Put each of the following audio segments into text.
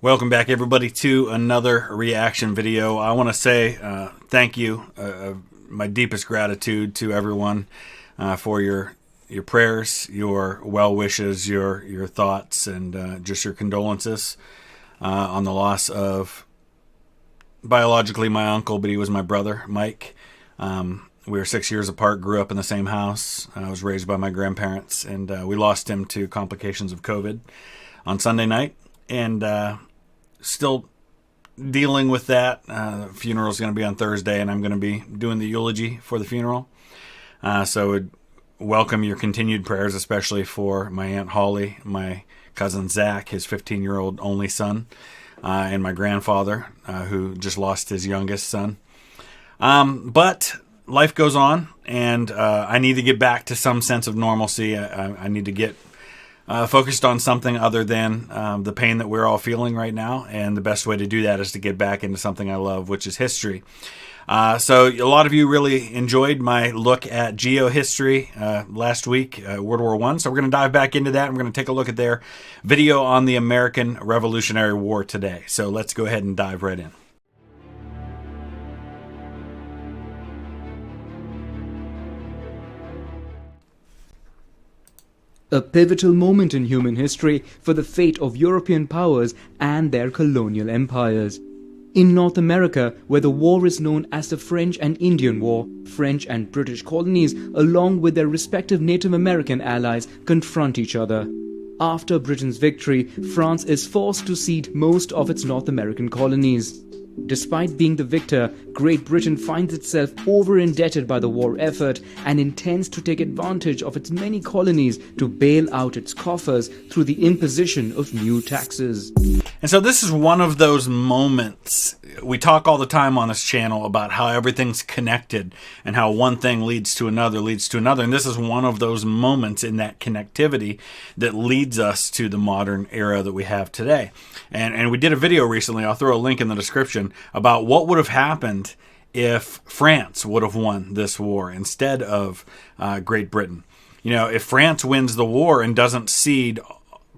Welcome back, everybody, to another reaction video. I want to say thank you, my deepest gratitude to everyone for your prayers, your well wishes, your thoughts, and just your condolences on the loss of biologically my uncle, but he was my brother, Mike. We were 6 years apart, grew up in the same house. I was raised by my grandparents, and we lost him to complications of COVID on Sunday night, and still dealing with that. The funeral is going to be on Thursday, and I'm going to be doing the eulogy for the funeral. So I'd welcome your continued prayers, especially for my Aunt Holly, my cousin Zach, his 15-year-old only son, and my grandfather, who just lost his youngest son. But life goes on, and I need to get back to some sense of normalcy. I need to get focused on something other than the pain that we're all feeling right now, and the best way to do that is to get back into something I love, which is history. So a lot of you really enjoyed my look at geohistory last week, World War I. So we're going to dive back into that, and we're going to take a look at their video on the American Revolutionary War today. So let's go ahead and dive right in. A pivotal moment in human history for the fate of European powers and their colonial empires. In North America, where the war is known as the French and Indian War, French and British colonies, along with their respective Native American allies, confront each other. After Britain's victory, France is forced to cede most of its North American colonies. Despite being the victor, Great Britain finds itself over-indebted by the war effort and intends to take advantage of its many colonies to bail out its coffers through the imposition of new taxes. And so this is one of those moments. We talk all the time on this channel about how everything's connected and how one thing leads to another, and this is one of those moments in that connectivity that leads us to the modern era that we have today. And we did a video recently, I'll throw a link in the description, about what would have happened if France would have won this war instead of Great Britain. You know, if France wins the war and doesn't cede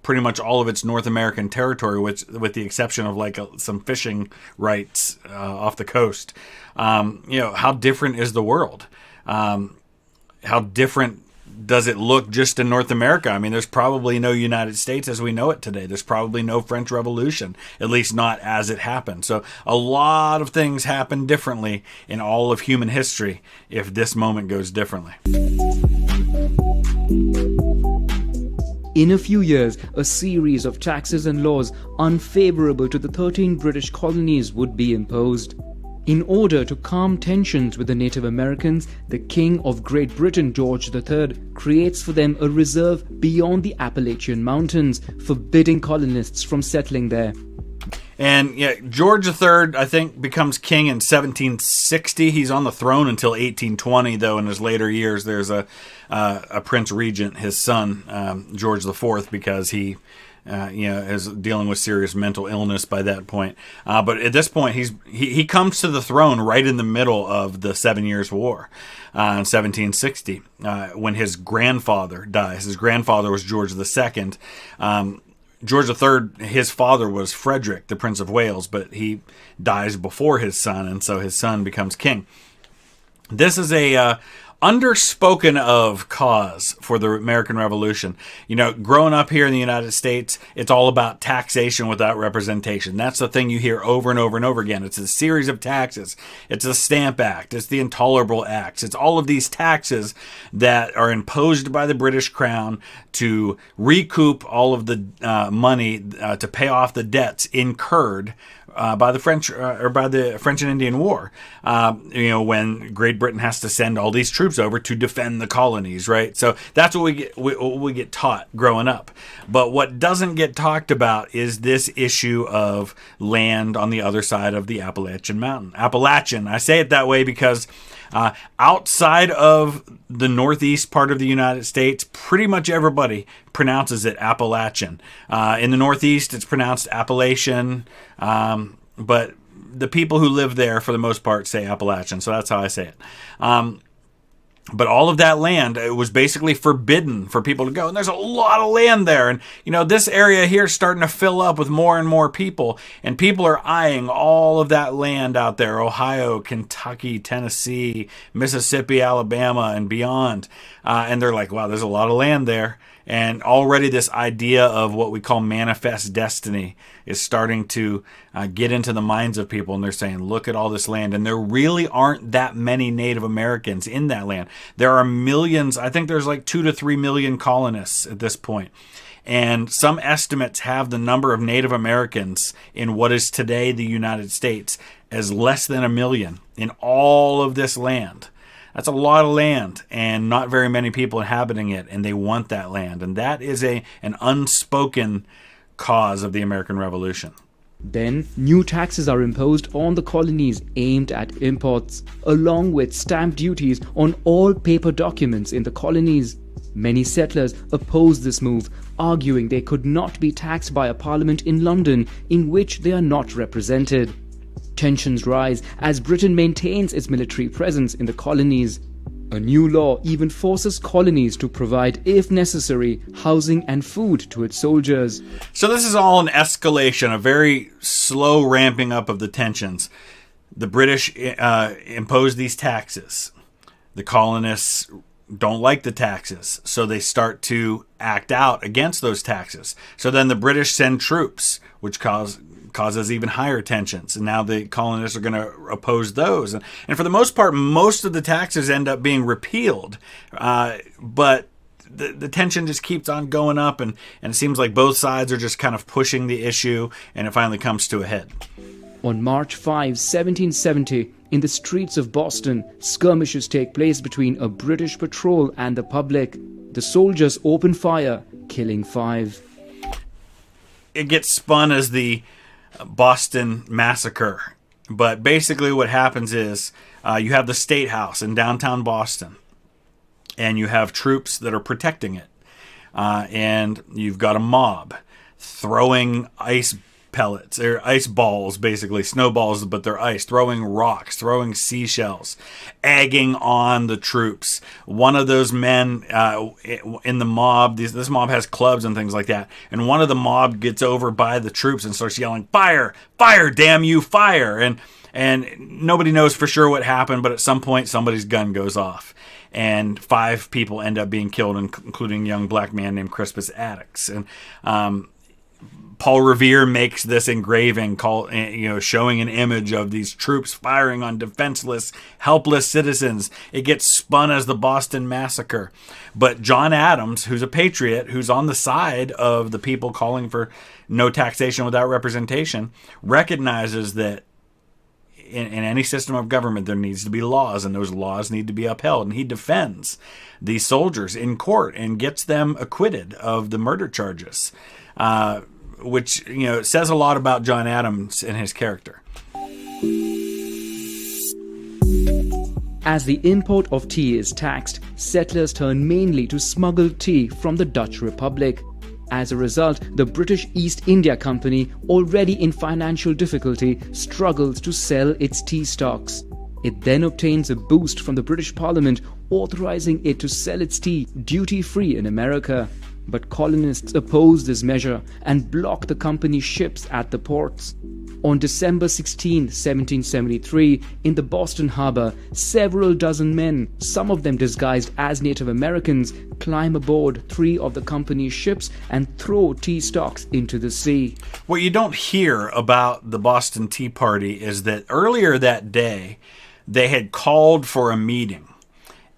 pretty much all of its North American territory, with the exception of like some fishing rights off the coast, you know, how different is the world? How different does it look just in North America? I mean, there's probably no United States as we know it today. There's probably no French Revolution, at least not as it happened. So a lot of things happen differently in all of human history if this moment goes differently. In a few years, a series of taxes and laws unfavorable to the 13 British colonies would be imposed. In order to calm tensions with the Native Americans, the King of Great Britain, George III, creates for them a reserve beyond the Appalachian Mountains, forbidding colonists from settling there. And yeah, George III, I think, becomes king in 1760. He's on the throne until 1820, though. In his later years, there's a prince regent, his son, George IV, because he is dealing with serious mental illness by that point. But at this point, he comes to the throne right in the middle of the 7 Years' War in 1760, when his grandfather dies. His grandfather was George II. George III, his father was Frederick, the Prince of Wales, but he dies before his son, and so his son becomes king. This is a underspoken of cause for the American Revolution. You know, growing up here in the United States, it's all about taxation without representation. That's the thing you hear over and over and over again. It's a series of taxes. It's the Stamp Act. It's the Intolerable Acts. It's all of these taxes that are imposed by the British Crown to recoup all of the money to pay off the debts incurred by the French and Indian War. You know, when Great Britain has to send all these troops over to defend the colonies, right? So that's what we get taught growing up. But what doesn't get talked about is this issue of land on the other side of the Appalachian Mountain. Appalachian, I say it that way because outside of the northeast part of the United States, pretty much everybody pronounces it Appalachian. In the northeast, it's pronounced Appalachian, but the people who live there, for the most part, say Appalachian, so that's how I say it. But all of that land, it was basically forbidden for people to go. And there's a lot of land there. And, this area here is starting to fill up with more and more people. And people are eyeing all of that land out there. Ohio, Kentucky, Tennessee, Mississippi, Alabama, and beyond. And they're like, wow, there's a lot of land there. And already this idea of what we call manifest destiny is starting to get into the minds of people. And they're saying, look at all this land. And there really aren't that many Native Americans in that land. There are millions. I think there's like 2 to 3 million colonists at this point. And some estimates have the number of Native Americans in what is today the United States as less than 1 million in all of this land. That's a lot of land and not very many people inhabiting it, and they want that land. And that is an unspoken cause of the American Revolution. Then, new taxes are imposed on the colonies aimed at imports, along with stamp duties on all paper documents in the colonies. Many settlers opposed this move, arguing they could not be taxed by a parliament in London in which they are not represented. Tensions rise as Britain maintains its military presence in the colonies. A new law even forces colonies to provide, if necessary, housing and food to its soldiers. So this is all an escalation, a very slow ramping up of the tensions. The British impose these taxes. The colonists don't like the taxes, so they start to act out against those taxes. So then the British send troops, which causes even higher tensions. And now the colonists are going to oppose those. And for the most part, most of the taxes end up being repealed. But the tension just keeps on going up. And it seems like both sides are just kind of pushing the issue. And it finally comes to a head. On March 5, 1770, in the streets of Boston, skirmishes take place between a British patrol and the public. The soldiers open fire, killing 5. It gets spun as the Boston Massacre. But basically what happens is you have the State House in downtown Boston. And you have troops that are protecting it. And you've got a mob throwing ice pellets, or ice balls, basically snowballs, but they're ice, throwing rocks, throwing seashells, egging on the troops. One of those men in the mob, this mob has clubs and things like that, and one of the mob gets over by the troops and starts yelling, "Fire! Fire! Damn you! Fire!" And nobody knows for sure what happened, but at some point somebody's gun goes off. And 5 people end up being killed, including a young black man named Crispus Attucks. And Paul Revere makes this engraving showing an image of these troops firing on defenseless, helpless citizens. It gets spun as the Boston Massacre. But John Adams, who's a patriot, who's on the side of the people calling for no taxation without representation, recognizes that in any system of government there needs to be laws, and those laws need to be upheld. And he defends these soldiers in court and gets them acquitted of the murder charges. Which says a lot about John Adams and his character. As the import of tea is taxed, settlers turn mainly to smuggled tea from the Dutch Republic. As a result, the British East India Company, already in financial difficulty, struggles to sell its tea stocks. It then obtains a boost from the British Parliament, authorizing it to sell its tea duty-free in America. But colonists oppose this measure and block the company's ships at the ports. On December 16, 1773, in the Boston harbor, several dozen men, some of them disguised as Native Americans, climb aboard 3 of the company's ships and throw tea stocks into the sea. What you don't hear about the Boston Tea Party is that earlier that day, they had called for a meeting.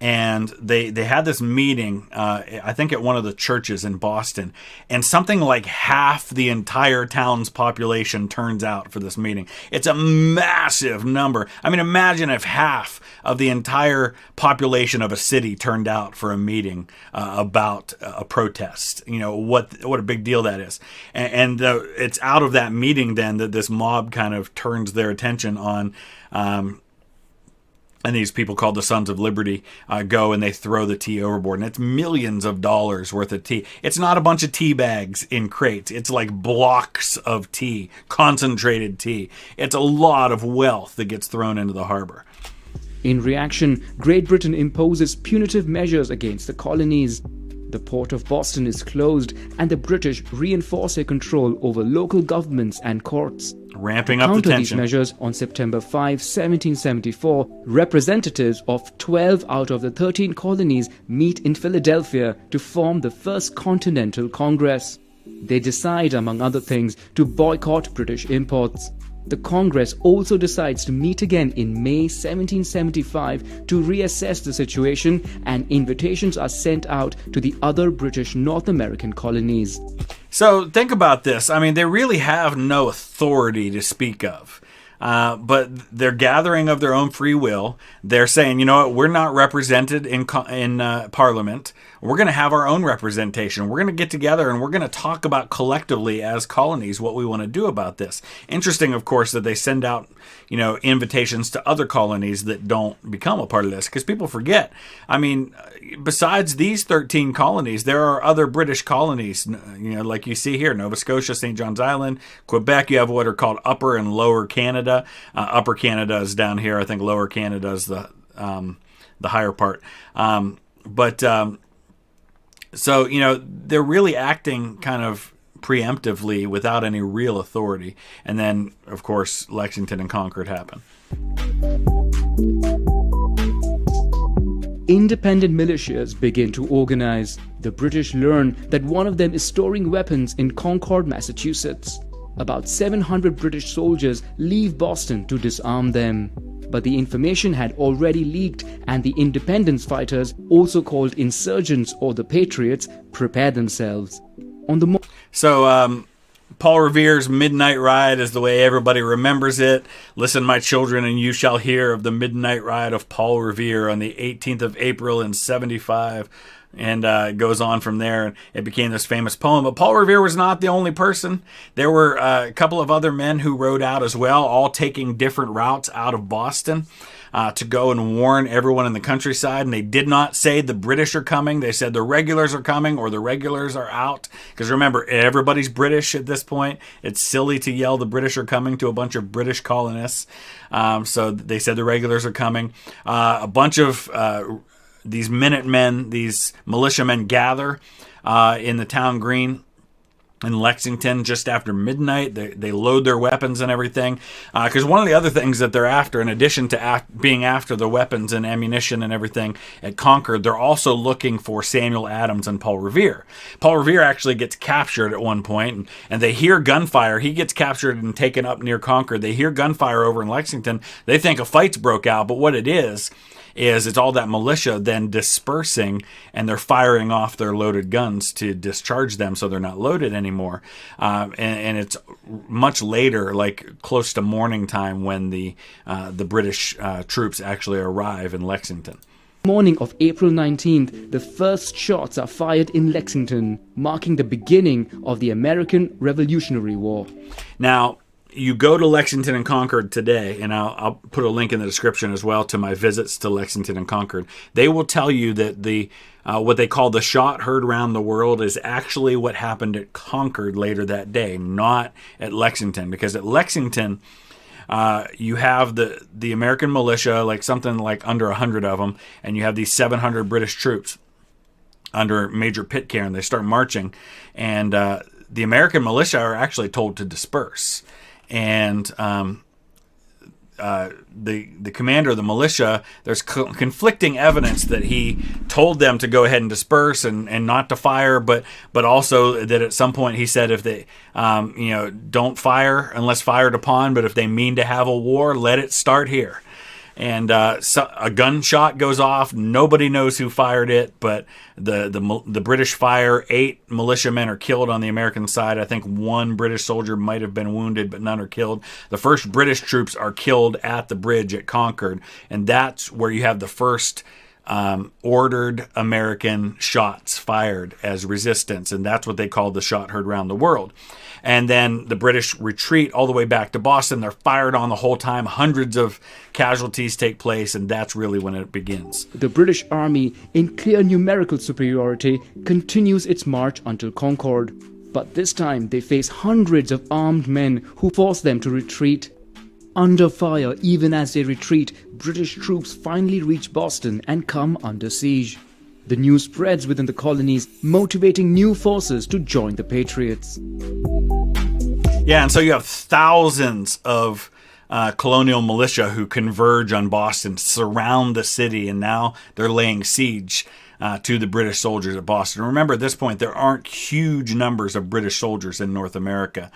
And they had this meeting, I think at one of the churches in Boston, and something like half the entire town's population turns out for this meeting. It's a massive number. I mean, imagine if half of the entire population of a city turned out for a meeting about a protest. What a big deal that is. And it's out of that meeting then that this mob kind of turns their attention on and these people called the Sons of Liberty go and they throw the tea overboard. And it's millions of dollars worth of tea. It's not a bunch of tea bags in crates. It's like blocks of tea, concentrated tea. It's a lot of wealth that gets thrown into the harbor. In reaction, Great Britain imposes punitive measures against the colonies. The port of Boston is closed, and the British reinforce their control over local governments and courts. Ramping up the Counter these tension. measures, on September 5, 1774, representatives of 12 out of the 13 colonies meet in Philadelphia to form the First Continental Congress. They decide, among other things, to boycott British imports. The Congress also decides to meet again in May 1775 to reassess the situation, and invitations are sent out to the other British North American colonies. So think about this. I mean, they really have no authority to speak of. But they're gathering of their own free will. They're saying, you know what, we're not represented in Parliament. We're going to have our own representation. We're going to get together and we're going to talk about collectively as colonies what we want to do about this. Interesting, of course, that they send out, invitations to other colonies that don't become a part of this, because people forget. I mean, besides these 13 colonies, there are other British colonies, like you see here, Nova Scotia, St. John's Island, Quebec. You have what are called Upper and Lower Canada. Upper Canada is down here. I think Lower Canada is the higher part. So, they're really acting kind of preemptively without any real authority. And then, of course, Lexington and Concord happen. Independent militias begin to organize. The British learn that one of them is storing weapons in Concord, Massachusetts. About 700 British soldiers leave Boston to disarm them. But the information had already leaked, and the independence fighters, also called insurgents or the Patriots, prepare themselves. Paul Revere's Midnight Ride is the way everybody remembers it. Listen, my children, and you shall hear of the Midnight Ride of Paul Revere on the 18th of April in 75. And it goes on from there, and it became this famous poem. But Paul Revere was not the only person. There were a couple of other men who rode out as well, all taking different routes out of Boston to go and warn everyone in the countryside. And they did not say the British are coming. They said the regulars are coming or the regulars are out. Because remember, everybody's British at this point. It's silly to yell the British are coming to a bunch of British colonists. So they said the regulars are coming. A bunch of these Minutemen, these militiamen gather in the town green in Lexington just after midnight. They load their weapons and everything. Because one of the other things that they're after, in addition to being after the weapons and ammunition and everything at Concord, they're also looking for Samuel Adams and Paul Revere. Paul Revere actually gets captured at one point, and they hear gunfire. He gets captured and taken up near Concord. They hear gunfire over in Lexington. They think a fight's broke out, but what it is it's all that militia then dispersing, and they're firing off their loaded guns to discharge them so they're not loaded anymore. And it's much later, like close to morning time, when the British troops actually arrive in Lexington. Morning of April 19th, the first shots are fired in Lexington, marking the beginning of the American Revolutionary War. Now, you go to Lexington and Concord today, and I'll put a link in the description as well to my visits to Lexington and Concord. They will tell you that the what they call the shot heard round the world is actually what happened at Concord later that day, not at Lexington. Because at Lexington, you have the American militia, like something like under 100 of them, and you have these 700 British troops under Major Pitcairn. They start marching, and the American militia are actually told to disperse. And the commander of the militia, there's conflicting evidence that he told them to go ahead and disperse and not to fire, but also that at some point he said if they don't fire unless fired upon, but if they mean to have a war, let it start here. And so a gunshot goes off. Nobody knows who fired it, but the British fire. 8 militiamen are killed on the American side. I think 1 British soldier might have been wounded, but none are killed. The first British troops are killed at the bridge at Concord, and that's where you have the first ordered American shots fired as resistance, and that's what they call the shot heard round the world. And then the British retreat all the way back to Boston. They're fired on the whole time. Hundreds of casualties take place, and that's really when it begins. The British Army, in clear numerical superiority, continues its march until Concord. But this time they face hundreds of armed men who force them to retreat. Under fire even as they retreat, British troops finally reach Boston and come under siege. The news spreads within the colonies, motivating new forces to join the Patriots. Yeah, and so you have thousands of colonial militia who converge on Boston, surround the city, and now they're laying siege to the British soldiers at Boston. Remember, at this point, there aren't huge numbers of British soldiers in North America.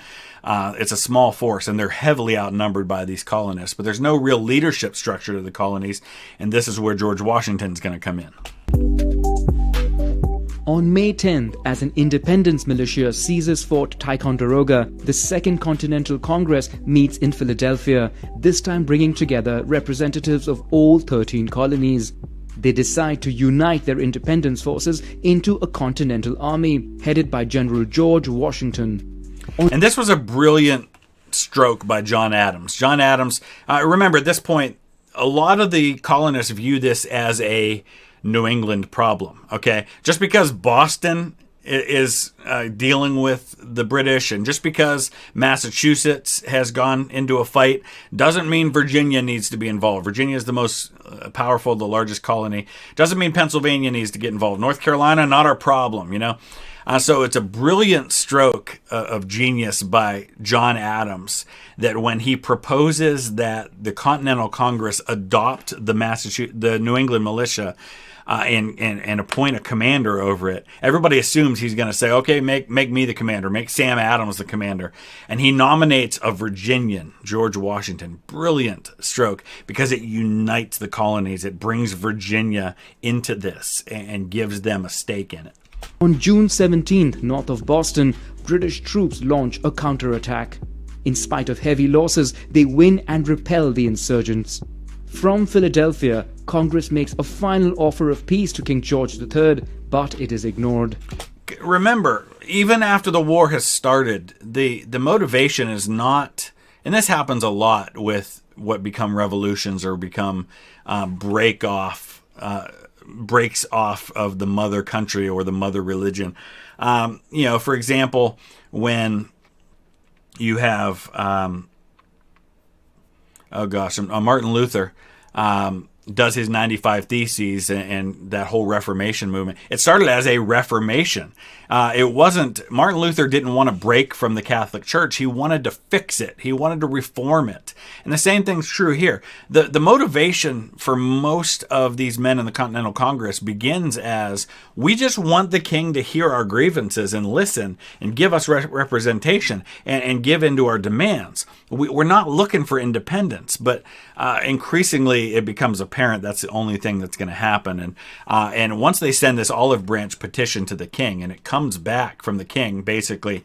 It's a small force, and they're heavily outnumbered by these colonists. But there's no real leadership structure to the colonies, and this is where George Washington's going to come in. On May 10th, as an independence militia seizes Fort Ticonderoga, the Second Continental Congress meets in Philadelphia, this time bringing together representatives of all 13 colonies. They decide to unite their independence forces into a Continental Army, headed by General George Washington. And this was a brilliant stroke by John Adams. John Adams, remember at this point, a lot of the colonists view this as a New England problem, okay? Just because Boston is dealing with the British, and just because Massachusetts has gone into a fight, doesn't mean Virginia needs to be involved. Virginia is the most powerful, the largest colony. Doesn't mean Pennsylvania needs to get involved. North Carolina, not our problem, you know? So it's a brilliant stroke of genius by John Adams that when he proposes that the Continental Congress adopt the New England militia and appoint a commander over it, everybody assumes he's going to say, okay, make me the commander, make Sam Adams the commander. And he nominates a Virginian, George Washington. Brilliant stroke, because it unites the colonies. It brings Virginia into this and gives them a stake in it. On June 17th, north of Boston, British troops launch a counterattack. In spite of heavy losses, they win and repel the insurgents. From Philadelphia, Congress makes a final offer of peace to King George III, but it is ignored. Remember, even after the war has started, the motivation is not, and this happens a lot with what become revolutions or become breaks off of the mother country or the mother religion. For example, when you have, Martin Luther does his 95 Theses and that whole Reformation movement. It started as a reformation. Martin Luther didn't want to break from the Catholic Church. He wanted to fix it. He wanted to reform it. And the same thing's true here. The motivation for most of these men in the Continental Congress begins as, we just want the king to hear our grievances and listen and give us representation and give into our demands. We're not looking for independence, but increasingly it becomes apparent that's the only thing that's going to happen. And once they send this olive branch petition to the king, and it comes back from the king, basically,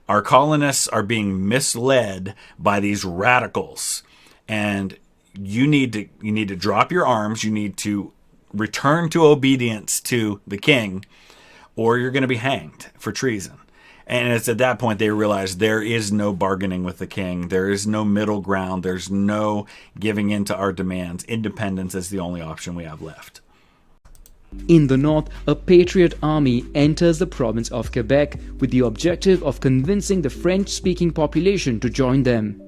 our colonists are being misled by these radicals, and you need to drop your arms. You need to return to obedience to the king, or you're going to be hanged for treason. And it's at that point they realize there is no bargaining with the king. There is no middle ground. There's no giving in to our demands. Independence is the only option we have left. In the north, a patriot army enters the province of Quebec with the objective of convincing the French-speaking population to join them.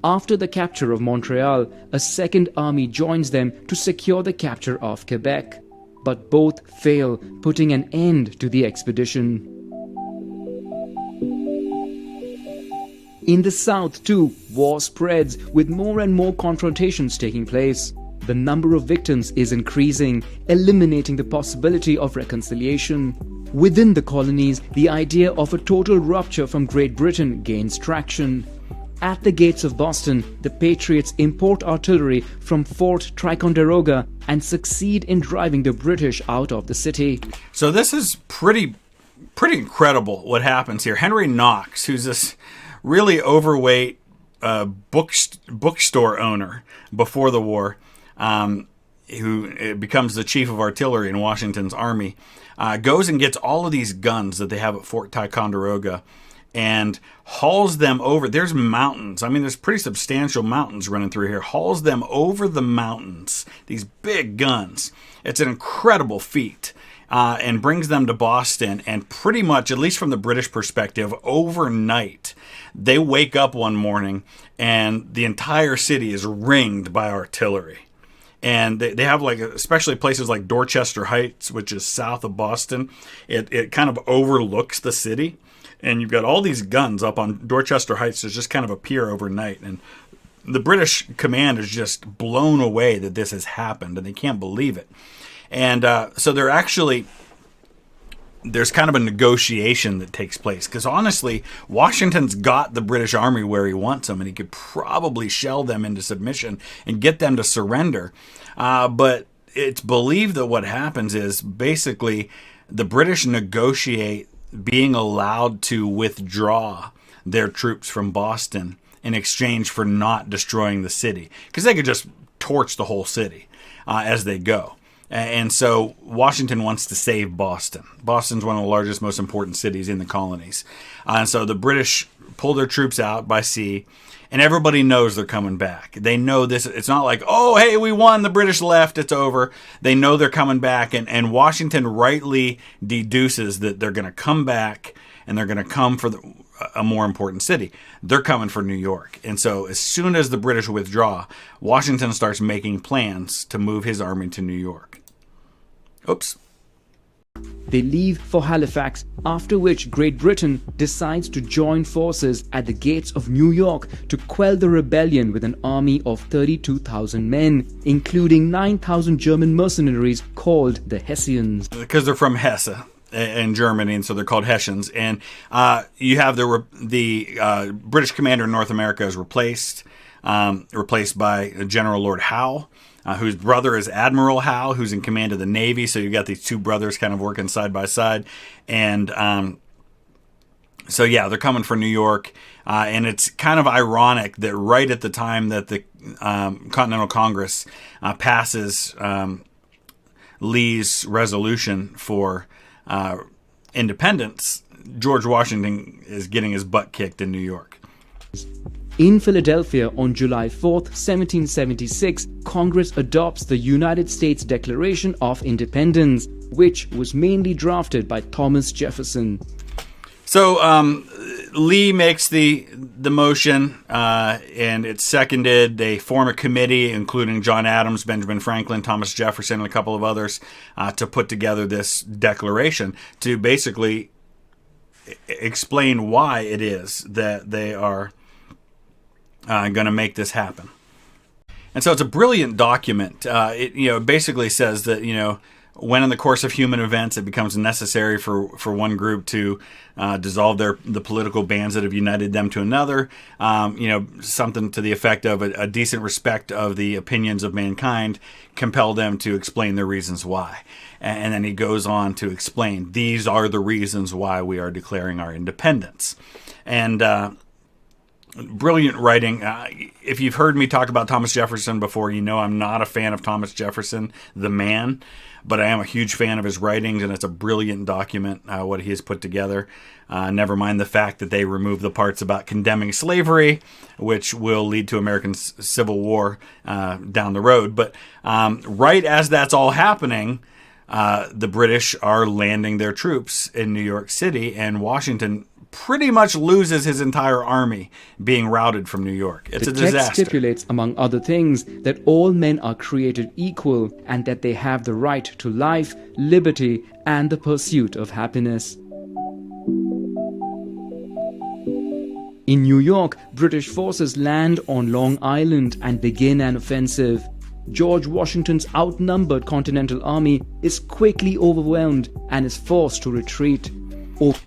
After the capture of Montreal, a second army joins them to secure the capture of Quebec. But both fail, putting an end to the expedition. In the south, too, war spreads, with more and more confrontations taking place. The number of victims is increasing, eliminating the possibility of reconciliation. Within the colonies, the idea of a total rupture from Great Britain gains traction. At the gates of Boston, the Patriots import artillery from Fort Ticonderoga and succeed in driving the British out of the city. So this is pretty incredible what happens here. Henry Knox, who's this really overweight bookstore owner before the war, who becomes the chief of artillery in Washington's army, goes and gets all of these guns that they have at Fort Ticonderoga and hauls them over. There's mountains. I mean, there's pretty substantial mountains running through here. Hauls them over the mountains, these big guns. It's an incredible feat. and brings them to Boston. And pretty much, at least from the British perspective, overnight, they wake up one morning and the entire city is ringed by artillery. And they have, like, especially places like Dorchester Heights, which is south of Boston. It kind of overlooks the city. And you've got all these guns up on Dorchester Heights that just kind of appear overnight. And the British command is just blown away that this has happened, and they can't believe it. And so there's kind of a negotiation that takes place. Because honestly, Washington's got the British Army where he wants them, and he could probably shell them into submission and get them to surrender. But it's believed that what happens is basically the British negotiate being allowed to withdraw their troops from Boston in exchange for not destroying the city. Because they could just torch the whole city as they go. And so Washington wants to save Boston. Boston's one of the largest, most important cities in the colonies. And so the British pull their troops out by sea, and everybody knows they're coming back. They know this. It's not like, oh, hey, we won, the British left, it's over. They know they're coming back, and Washington rightly deduces that they're going to come back, and they're going to come for a more important city. They're coming for New York. And so as soon as the British withdraw, Washington starts making plans to move his army to New York. Oops. They leave for Halifax, after which Great Britain decides to join forces at the gates of New York to quell the rebellion with an army of 32,000 men, including 9,000 German mercenaries called the Hessians. Because they're from Hesse in Germany, and so they're called Hessians. And you have the British commander in North America is replaced by General Lord Howe. Whose brother is Admiral Howe, who's in command of the Navy. So you've got these two brothers kind of working side by side. And so, yeah, they're coming for New York. And it's kind of ironic that right at the time that the Continental Congress passes Lee's resolution for independence, George Washington is getting his butt kicked in New York. In Philadelphia on July 4th, 1776, Congress adopts the United States Declaration of Independence, which was mainly drafted by Thomas Jefferson. So Lee makes the motion, and it's seconded. They form a committee, including John Adams, Benjamin Franklin, Thomas Jefferson, and a couple of others, to put together this declaration to basically explain why it is that they are going to make this happen. And so it's a brilliant document. It basically says that when in the course of human events it becomes necessary for one group to dissolve the political bands that have united them to another, something to the effect of a decent respect of the opinions of mankind compel them to explain their reasons why. And then he goes on to explain these are the reasons why we are declaring our independence. And brilliant writing. If you've heard me talk about Thomas Jefferson before, you know I'm not a fan of Thomas Jefferson, the man, but I am a huge fan of his writings, and it's a brilliant document, what he has put together. Never mind the fact that they remove the parts about condemning slavery, which will lead to American Civil War down the road. But right as that's all happening, the British are landing their troops in New York City, and Washington pretty much loses his entire army being routed from New York. It's a disaster. The text stipulates, among other things, that all men are created equal and that they have the right to life, liberty, and the pursuit of happiness. In New York, British forces land on Long Island and begin an offensive. George Washington's outnumbered Continental Army is quickly overwhelmed and is forced to retreat.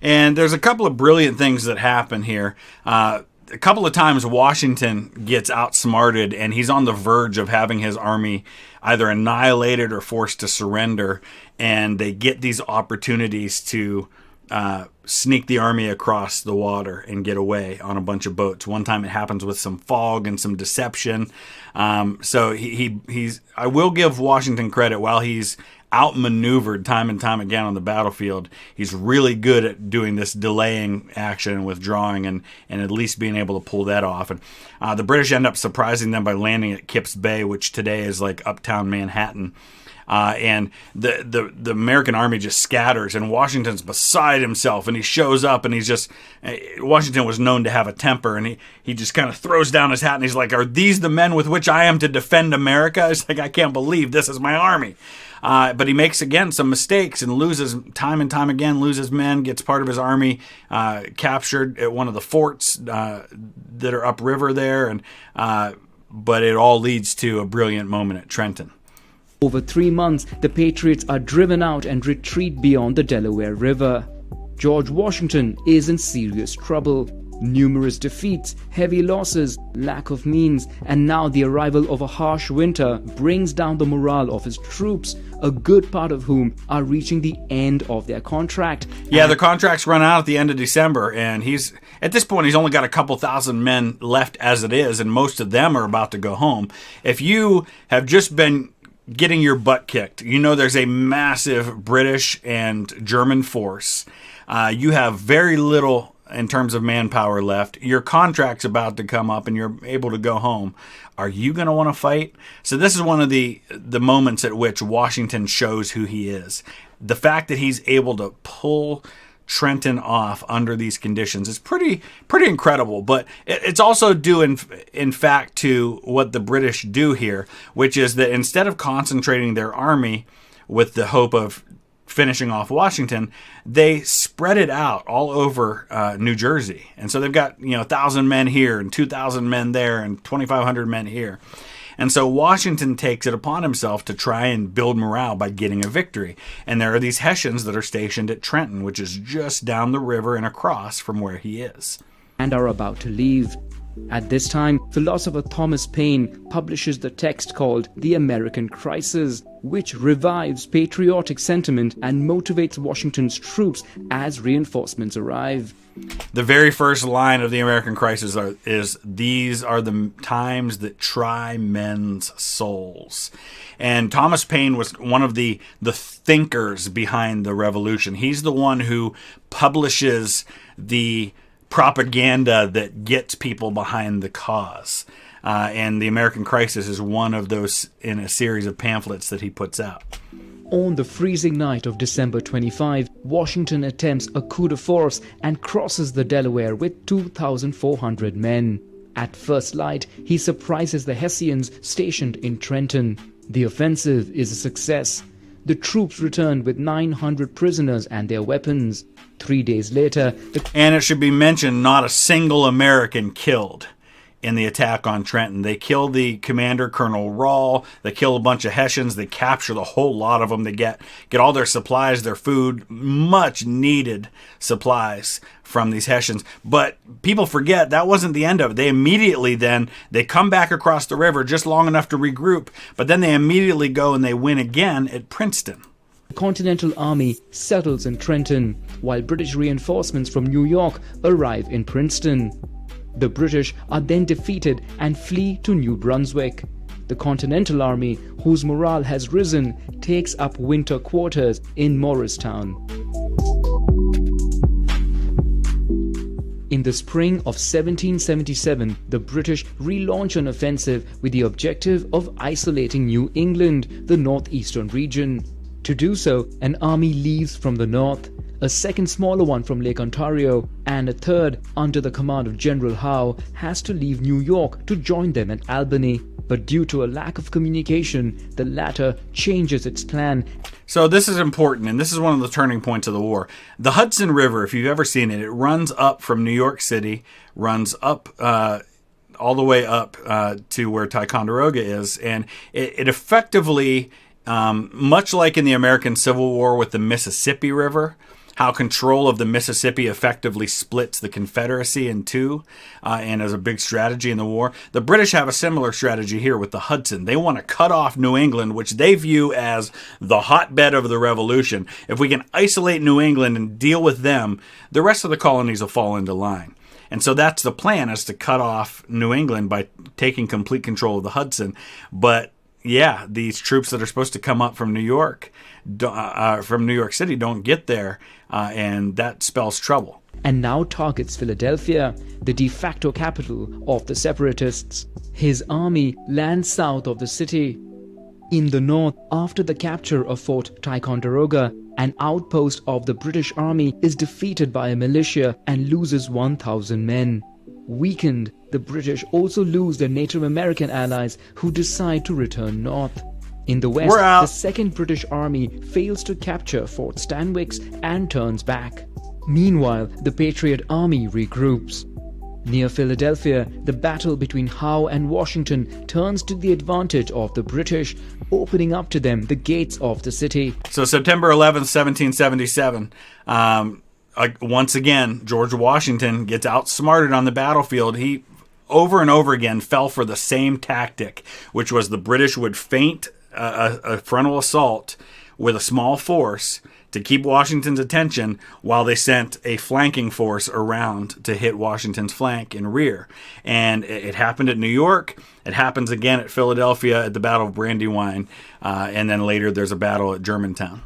And there's a couple of brilliant things that happen here. A couple of times Washington gets outsmarted, and he's on the verge of having his army either annihilated or forced to surrender. And they get these opportunities to sneak the army across the water and get away on a bunch of boats. One time it happens with some fog and some deception. So he's. I will give Washington credit. While he's outmaneuvered time and time again on the battlefield, he's really good at doing this delaying action and withdrawing, and at least being able to pull that off. And the British end up surprising them by landing at Kips Bay, which today is like uptown Manhattan. And the American army just scatters, and Washington's beside himself, and he shows up, and he's just, Washington was known to have a temper, and he just kind of throws down his hat, and he's like, "Are these the men with which I am to defend America?" It's like, I can't believe this is my army. But he makes, again, some mistakes and loses time and time again, loses men, gets part of his army captured at one of the forts that are upriver there, and but it all leads to a brilliant moment at Trenton. Over 3 months, the Patriots are driven out and retreat beyond the Delaware River. George Washington is in serious trouble. Numerous defeats, heavy losses, lack of means, and now the arrival of a harsh winter brings down the morale of his troops, a good part of whom are reaching the end of their contract. Yeah, the contracts run out at the end of December, and at this point he's only got a couple thousand men left as it is, and most of them are about to go home. If you have just been getting your butt kicked, you know there's a massive British and German force. You have very little in terms of manpower left. Your contract's about to come up and you're able to go home. Are you going to want to fight? So this is one of the moments at which Washington shows who he is. The fact that he's able to pull Trenton off under these conditions is pretty incredible, but it's also due in fact to what the British do here, which is that instead of concentrating their army with the hope of finishing off Washington, they spread it out all over New Jersey. And so they've got 1,000 men here and 2,000 men there and 2,500 men here. And so Washington takes it upon himself to try and build morale by getting a victory. And there are these Hessians that are stationed at Trenton, which is just down the river and across from where he is, and are about to leave. At this time, philosopher Thomas Paine publishes the text called The American Crisis, which revives patriotic sentiment and motivates Washington's troops as reinforcements arrive. The very first line of The American Crisis is, "These are the times that try men's souls." And Thomas Paine was one of the thinkers behind the revolution. He's the one who publishes the propaganda that gets people behind the cause. And The American Crisis is one of those in a series of pamphlets that he puts out. On the freezing night of December 25, Washington attempts a coup de force and crosses the Delaware with 2,400 men. At first light, he surprises the Hessians stationed in Trenton. The offensive is a success. The troops returned with 900 prisoners and their weapons. 3 days later, and it should be mentioned, not a single American killed in the attack on Trenton. They kill the commander, Colonel Rall. They kill a bunch of Hessians. They capture the whole lot of them. They get all their supplies, their food, much needed supplies from these Hessians. But people forget that wasn't the end of it. They immediately they come back across the river just long enough to regroup, but then they immediately go and they win again at Princeton. The Continental Army settles in Trenton, while British reinforcements from New York arrive in Princeton. The British are then defeated and flee to New Brunswick. The Continental Army, whose morale has risen, takes up winter quarters in Morristown. In the spring of 1777, the British relaunch an offensive with the objective of isolating New England, the northeastern region. To do so, an army leaves from the north, a second smaller one from Lake Ontario, and a third, under the command of General Howe, has to leave New York to join them at Albany. But due to a lack of communication, the latter changes its plan. So this is important, and this is one of the turning points of the war. The Hudson River, if you've ever seen it, it runs up from New York City, runs up all the way up to where Ticonderoga is, and it effectively, much like in the American Civil War with the Mississippi River, how control of the Mississippi effectively splits the Confederacy in two, and as a big strategy in the war. The British have a similar strategy here with the Hudson. They want to cut off New England, which they view as the hotbed of the Revolution. If we can isolate New England and deal with them, the rest of the colonies will fall into line. And so that's the plan, is to cut off New England by taking complete control of the Hudson. But yeah, these troops that are supposed to come up from New York, from New York City, don't get there, and that spells trouble. And now targets Philadelphia, the de facto capital of the separatists. His army lands south of the city. In the north, after the capture of Fort Ticonderoga, an outpost of the British Army is defeated by a militia and loses 1,000 men. Weakened, the British also lose their Native American allies who decide to return north. In the west, the Second British Army fails to capture Fort Stanwix and turns back. Meanwhile, the Patriot Army regroups. Near Philadelphia, the battle between Howe and Washington turns to the advantage of the British, opening up to them the gates of the city. So September 11th, 1777, once again, George Washington gets outsmarted on the battlefield. He, over and over again, fell for the same tactic, which was the British would feint a frontal assault with a small force to keep Washington's attention while they sent a flanking force around to hit Washington's flank and rear. And it happened at New York. It happens again at Philadelphia at the Battle of Brandywine. And then later there's a battle at Germantown.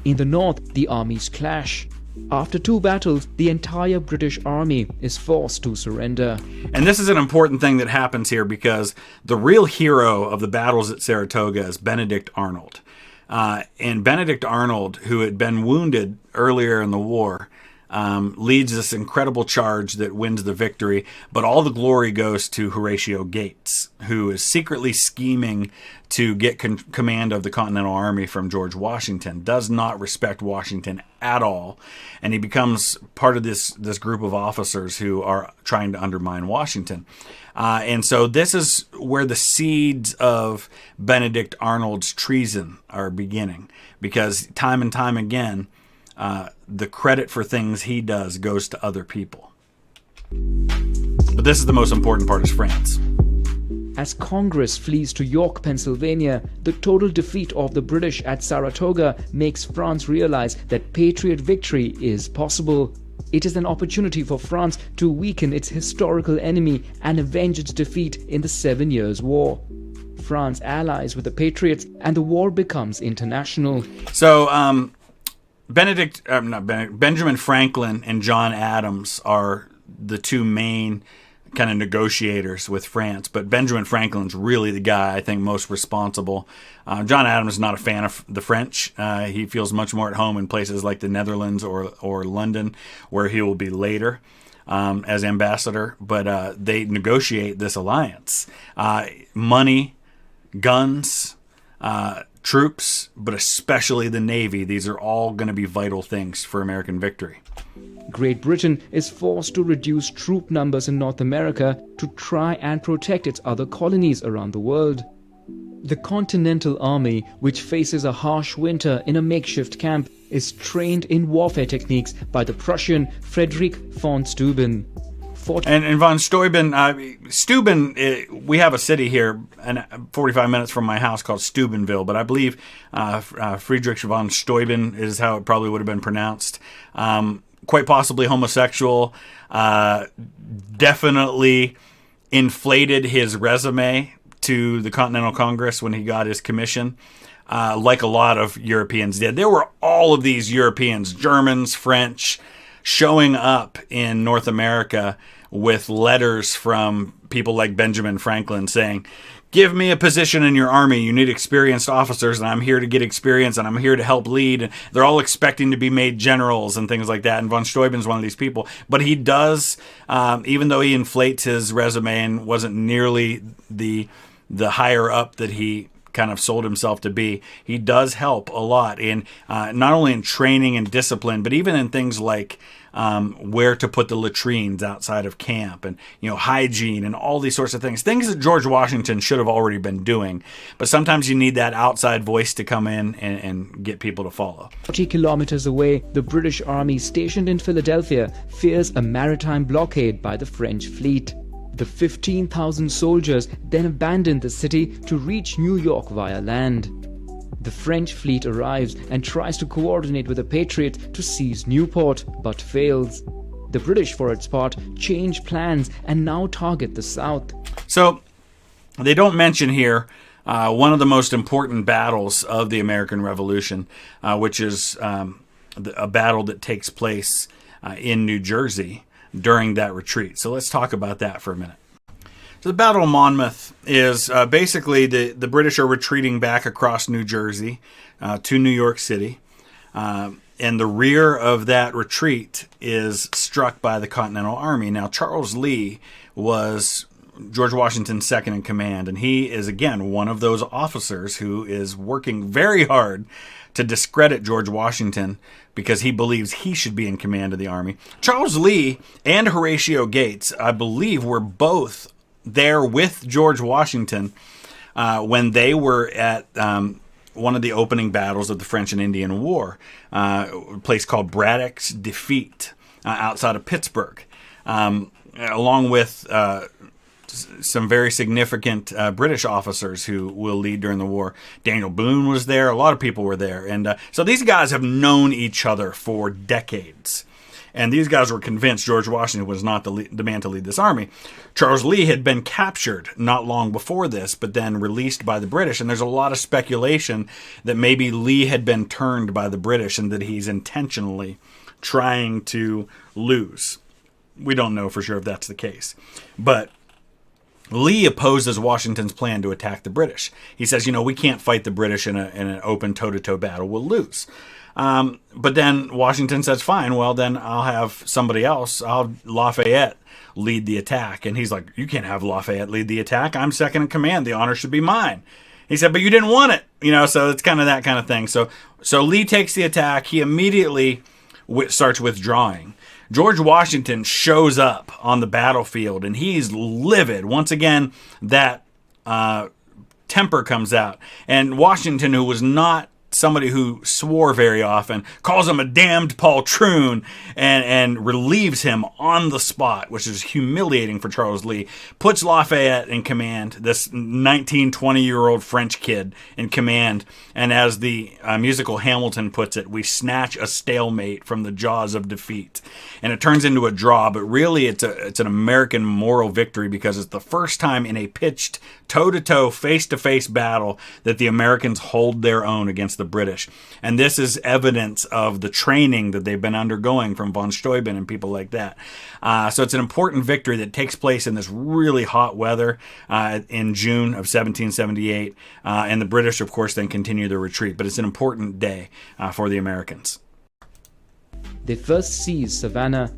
In the north, the armies clash. After 2 battles, the entire British army is forced to surrender. And this is an important thing that happens here, because the real hero of the battles at Saratoga is Benedict Arnold. And Benedict Arnold, who had been wounded earlier in the war, leads this incredible charge that wins the victory. But all the glory goes to Horatio Gates, who is secretly scheming to get command of the Continental Army from George Washington, does not respect Washington at all. And he becomes part of this group of officers who are trying to undermine Washington. And so this is where the seeds of Benedict Arnold's treason are beginning, because time and time again, the credit for things he does goes to other people. But this is the most important part, is France. As Congress flees to York, Pennsylvania, the total defeat of the British at Saratoga makes France realize that Patriot victory is possible. It is an opportunity for France to weaken its historical enemy and avenge its defeat in the 7 Years' War. France allies with the Patriots, and the war becomes international. So, Benjamin Franklin and John Adams are the two main kind of negotiators with France, but Benjamin Franklin's really the guy I think most responsible. John Adams is not a fan of the French. He feels much more at home in places like the Netherlands or London, where he will be later as ambassador. But they negotiate this alliance. Money, guns, troops, but especially the Navy. These are all going to be vital things for American victory. Great Britain is forced to reduce troop numbers in North America to try and protect its other colonies around the world. The Continental Army, which faces a harsh winter in a makeshift camp, is trained in warfare techniques by the Prussian Friedrich von Steuben. And von Steuben, we have a city here 45 minutes from my house called Steubenville, but I believe Friedrich von Steuben is how it probably would have been pronounced. Quite possibly homosexual, definitely inflated his resume to the Continental Congress when he got his commission, like a lot of Europeans did. There were all of these Europeans, Germans, French, showing up in North America with letters from people like Benjamin Franklin saying, "Give me a position in your army. You need experienced officers, and I'm here to get experience, and I'm here to help lead." And they're all expecting to be made generals and things like that. And von Steuben's one of these people. But he does, even though he inflates his resume and wasn't nearly the higher up that he kind of sold himself to be, he does help a lot in not only in training and discipline, but even in things like where to put the latrines outside of camp, and hygiene and all these sorts of things that George Washington should have already been doing. But sometimes you need that outside voice to come in and get people to follow. 40 kilometers away, the British Army stationed in Philadelphia fears a maritime blockade by the French fleet. The 15,000 soldiers then abandoned the city to reach New York via land. The French fleet arrives and tries to coordinate with the Patriots to seize Newport, but fails. The British, for its part, change plans and now target the South. So, they don't mention here one of the most important battles of the American Revolution, which is a battle that takes place in New Jersey during that retreat. So let's talk about that for a minute. So the Battle of Monmouth is basically the British are retreating back across New Jersey to New York City. And the rear of that retreat is struck by the Continental Army. Now, Charles Lee was George Washington's second in command, and he is, again, one of those officers who is working very hard to discredit George Washington because he believes he should be in command of the army. Charles Lee and Horatio Gates, I believe, were both there with George Washington when they were at one of the opening battles of the French and Indian War, a place called Braddock's Defeat outside of Pittsburgh, along with some very significant British officers who will lead during the war. Daniel Boone was there. A lot of people were there. And so these guys have known each other for decades. And these guys were convinced George Washington was not the man to lead this army. Charles Lee had been captured not long before this, but then released by the British. And there's a lot of speculation that maybe Lee had been turned by the British and that he's intentionally trying to lose. We don't know for sure if that's the case. But Lee opposes Washington's plan to attack the British. He says, we can't fight the British in an open toe-to-toe battle. We'll lose. But then Washington says, fine, well, then I'll have somebody else. I'll have Lafayette lead the attack. And he's like, you can't have Lafayette lead the attack. I'm second in command. The honor should be mine. He said, but you didn't want it. So it's kind of that kind of thing. So Lee takes the attack. He immediately starts withdrawing. George Washington shows up on the battlefield, and he's livid. Once again, that temper comes out. And Washington, who was not somebody who swore very often, calls him a damned poltroon and relieves him on the spot, which is humiliating for Charles Lee. Puts Lafayette in command, this 19, 20-year-old French kid in command. And as the musical Hamilton puts it, we snatch a stalemate from the jaws of defeat. And it turns into a draw, but really it's an American moral victory because it's the first time in a pitched, toe-to-toe, face-to-face battle that the Americans hold their own against the British. And this is evidence of the training that they've been undergoing from von Steuben and people like that. So it's an important victory that takes place in this really hot weather in June of 1778. And the British, of course, then continue their retreat. But it's an important day for the Americans. They first seize Savannah.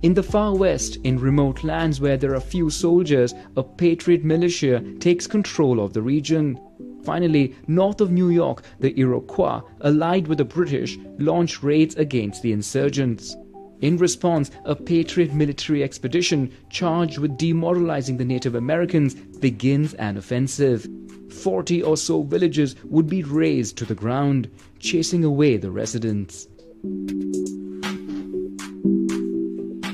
In the far west, in remote lands where there are few soldiers, a patriot militia takes control of the region. Finally, north of New York, the Iroquois, allied with the British, launch raids against the insurgents. In response, a patriot military expedition charged with demoralizing the Native Americans begins an offensive. 40 or so villages would be razed to the ground, chasing away the residents.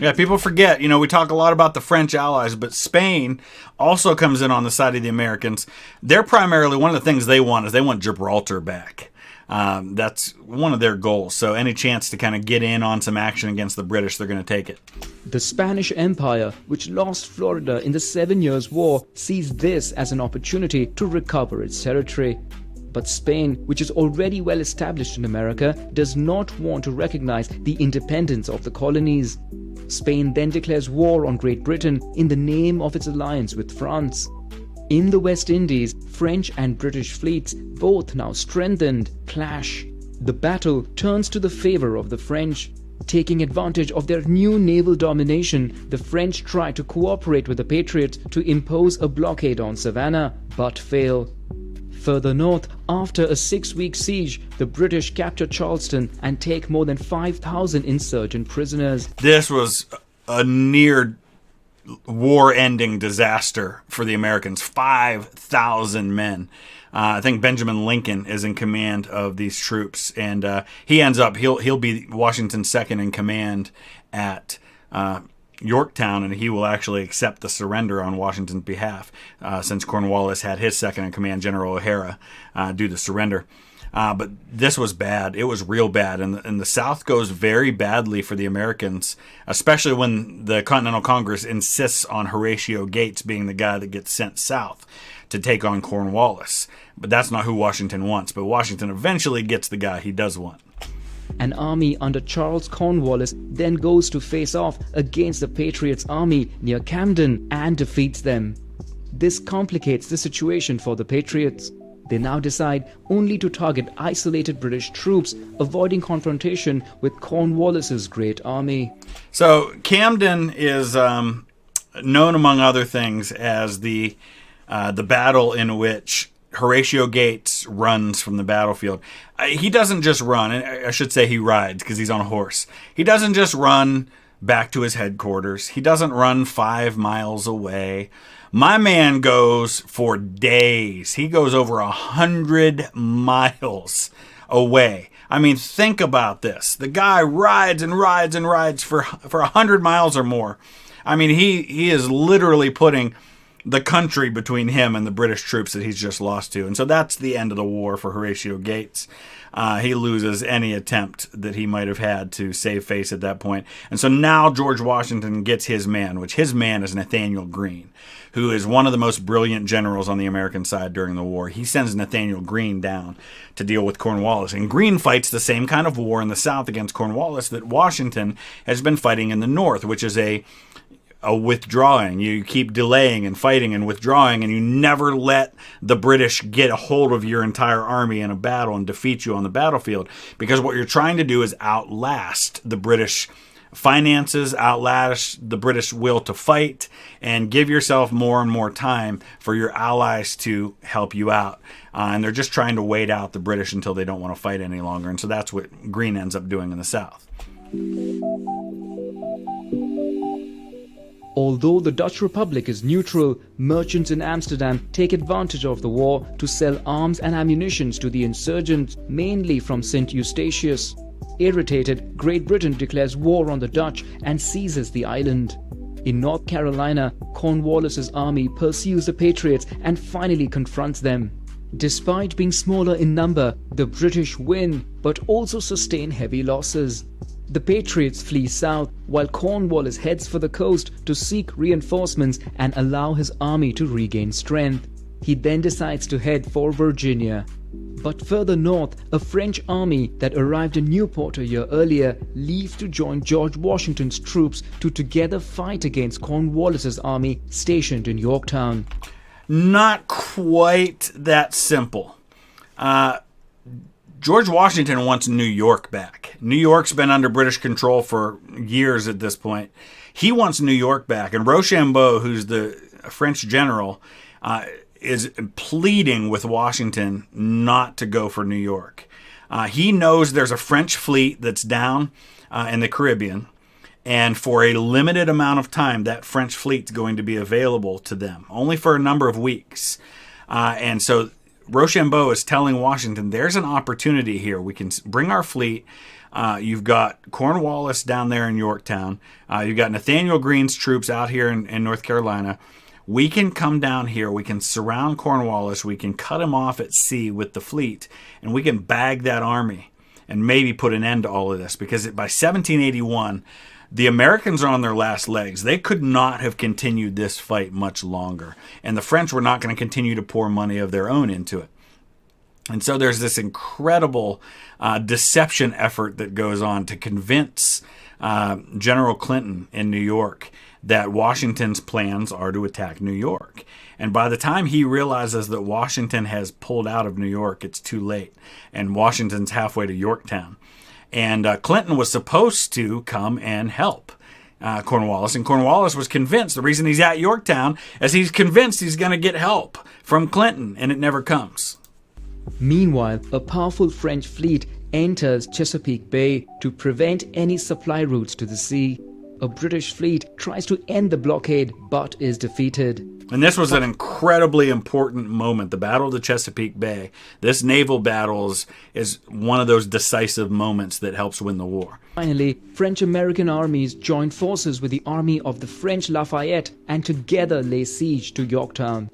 Yeah, people forget, we talk a lot about the French allies, but Spain also comes in on the side of the Americans. They're primarily, one of the things they want is they want Gibraltar back. That's one of their goals. So any chance to kind of get in on some action against the British, they're going to take it. The Spanish Empire, which lost Florida in the 7 Years' War, sees this as an opportunity to recover its territory. But Spain, which is already well established in America, does not want to recognize the independence of the colonies. Spain then declares war on Great Britain in the name of its alliance with France. In the West Indies, French and British fleets, both now strengthened, clash. The battle turns to the favor of the French. Taking advantage of their new naval domination, the French try to cooperate with the Patriots to impose a blockade on Savannah, but fail. Further north, after a 6-week siege, the British capture Charleston and take more than 5,000 insurgent prisoners. This was a near war-ending disaster for the Americans. 5,000 men. I think Benjamin Lincoln is in command of these troops, and he ends up he'll be Washington's second in command at Yorktown, and he will actually accept the surrender on Washington's behalf, since Cornwallis had his second in command, General O'Hara, do the surrender. But this was bad. It was real bad. And the South goes very badly for the Americans, especially when the Continental Congress insists on Horatio Gates being the guy that gets sent south to take on Cornwallis. But that's not who Washington wants. But Washington eventually gets the guy he does want. An army under Charles Cornwallis then goes to face off against the Patriots' army near Camden and defeats them. This complicates the situation for the Patriots. They now decide only to target isolated British troops, avoiding confrontation with Cornwallis's great army. So Camden is known, among other things, as the battle in which Horatio Gates runs from the battlefield. He doesn't just run. I should say he rides because he's on a horse. He doesn't just run back to his headquarters. He doesn't run 5 miles away. My man goes for days. He goes over 100 miles away. I mean, think about this. The guy rides and rides and rides for 100 miles or more. I mean, he is literally putting the country between him and the British troops that he's just lost to. And so that's the end of the war for Horatio Gates. He loses any attempt that he might have had to save face at that point. And so now George Washington gets his man, which his man is Nathaniel Greene, who is one of the most brilliant generals on the American side during the war. He sends Nathaniel Greene down to deal with Cornwallis. And Greene fights the same kind of war in the South against Cornwallis that Washington has been fighting in the North, which is a withdrawing. You keep delaying and fighting and withdrawing, and you never let the British get a hold of your entire army in a battle and defeat you on the battlefield, because what you're trying to do is outlast the British finances, outlast the British will to fight, and give yourself more and more time for your allies to help you out. And they're just trying to wait out the British until they don't want to fight any longer. And so that's what Greene ends up doing in the South. Although the Dutch Republic is neutral, merchants in Amsterdam take advantage of the war to sell arms and ammunition to the insurgents, mainly from St. Eustatius. Irritated, Great Britain declares war on the Dutch and seizes the island. In North Carolina, Cornwallis's army pursues the Patriots and finally confronts them. Despite being smaller in number, the British win, but also sustain heavy losses. The Patriots flee south, while Cornwallis heads for the coast to seek reinforcements and allow his army to regain strength. He then decides to head for Virginia. But further north, a French army that arrived in Newport a year earlier leaves to join George Washington's troops to together fight against Cornwallis's army stationed in Yorktown. Not quite that simple. George Washington wants New York back. New York's been under British control for years at this point. He wants New York back. And Rochambeau, who's the French general, is pleading with Washington not to go for New York. He knows there's a French fleet that's down in the Caribbean. And for a limited amount of time, that French fleet's going to be available to them, only for a number of weeks. And so Rochambeau is telling Washington, there's an opportunity here. We can bring our fleet. You've got Cornwallis down there in Yorktown. You've got Nathaniel Greene's troops out here in North Carolina. We can come down here. We can surround Cornwallis. We can cut him off at sea with the fleet. And we can bag that army and maybe put an end to all of this. Because by 1781, the Americans are on their last legs. They could not have continued this fight much longer. And the French were not going to continue to pour money of their own into it. And so there's this incredible deception effort that goes on to convince General Clinton in New York that Washington's plans are to attack New York. And by the time he realizes that Washington has pulled out of New York, it's too late. And Washington's halfway to Yorktown. And Clinton was supposed to come and help Cornwallis. And Cornwallis was convinced, the reason he's at Yorktown is he's convinced he's going to get help from Clinton, and it never comes. Meanwhile, a powerful French fleet enters Chesapeake Bay to prevent any supply routes to the sea. A British fleet tries to end the blockade but is defeated. And this was an incredibly important moment, the Battle of the Chesapeake Bay. This naval battle is one of those decisive moments that helps win the war. Finally, French-American armies joined forces with the army of the French Lafayette and together lay siege to Yorktown.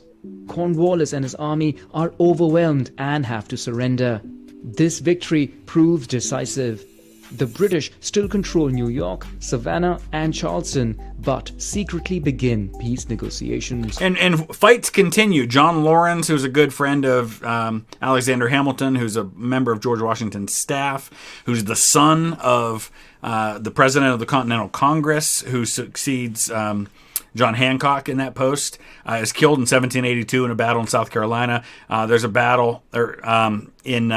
Cornwallis and his army are overwhelmed and have to surrender. This victory proves decisive. The British still control New York, Savannah, and Charleston, but secretly begin peace negotiations. And fights continue. John Lawrence, who's a good friend of Alexander Hamilton, who's a member of George Washington's staff, who's the son of the president of the Continental Congress, who succeeds John Hancock in that post, is killed in 1782 in a battle in South Carolina. There's a battle in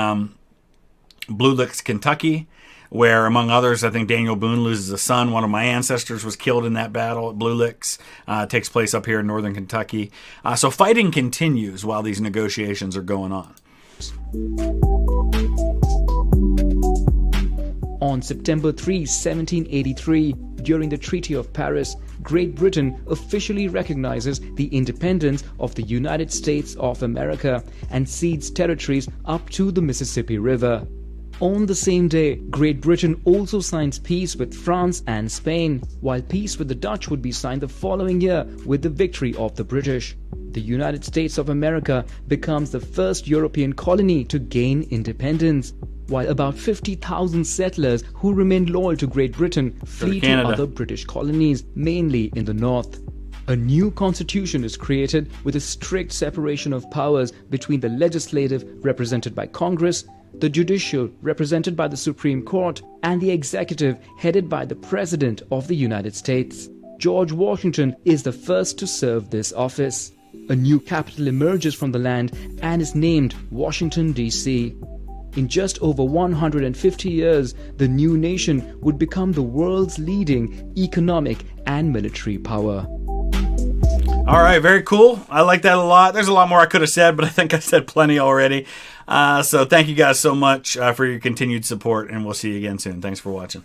Blue Licks, Kentucky, where, among others, I think Daniel Boone loses a son. One of my ancestors was killed in that battle at Blue Licks. It takes place up here in northern Kentucky. So fighting continues while these negotiations are going on. On September 3, 1783, during the Treaty of Paris, Great Britain officially recognizes the independence of the United States of America and cedes territories up to the Mississippi River. On the same day, Great Britain also signs peace with France and Spain, while peace with the Dutch would be signed the following year with the victory of the British. The United States of America becomes the first European colony to gain independence, while about 50,000 settlers who remained loyal to Great Britain flee to other British colonies, mainly in the north. A new constitution is created with a strict separation of powers between the legislative, represented by Congress, the judicial, represented by the Supreme Court, and the executive, headed by the President of the United States. George Washington is the first to serve this office. A new capital emerges from the land and is named Washington, D.C. In just over 150 years, the new nation would become the world's leading economic and military power. All right, very cool. I like that a lot. There's a lot more I could have said, but I think I said plenty already. So thank you guys so much for your continued support, and we'll see you again soon. Thanks for watching.